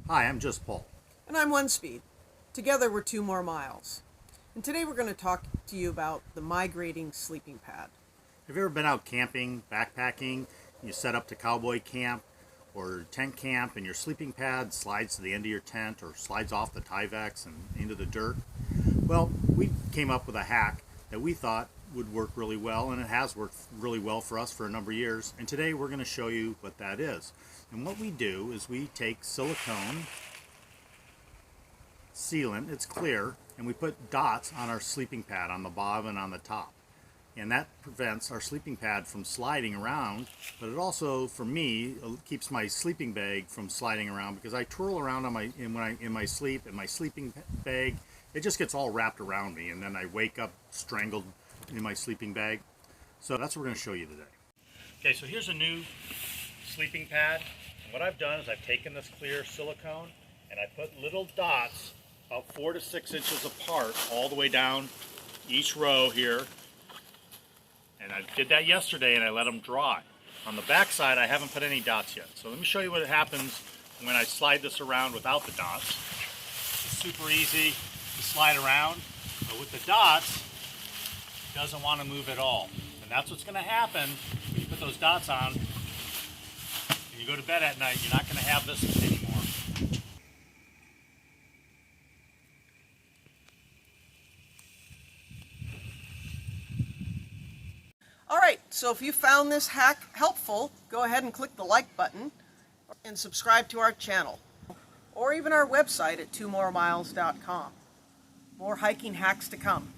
Hi, I'm just Paul. And I'm One Speed. Together we're 2 more miles. And today we're going to talk to you about the migrating sleeping pad. Have you ever been out camping, backpacking, you set up to cowboy camp or tent camp and your sleeping pad slides to the end of your tent or slides off the Tyvek and into the dirt? Well, we came up with a hack that we thought would work really well, and it has worked really well for us for a number of years. And today we're going to show you what that is. And what we do is we take silicone sealant, it's clear, and we put dots on our sleeping pad on the bottom and on the top. And that prevents our sleeping pad from sliding around, but it also, for me, keeps my sleeping bag from sliding around, because I twirl around in my sleep, and my sleeping bag, it just gets all wrapped around me, and then I wake up strangled in my sleeping bag. So that's what we're going to show you today. Okay, so here's a new sleeping pad. And what I've done is I've taken this clear silicone and I put little dots about 4 to 6 inches apart all the way down each row here. And I did that yesterday and I let them dry. On the back side I haven't put any dots yet. So let me show you what happens when I slide this around without the dots. It's super easy to slide around, but with the dots it doesn't want to move at all. And that's what's going to happen when you put those dots on and you go to bed at night. You're not going to have this anymore. Alright, so if you found this hack helpful, go ahead and click the like button and subscribe to our channel, or even our website at 2moremiles.com. More hiking hacks to come.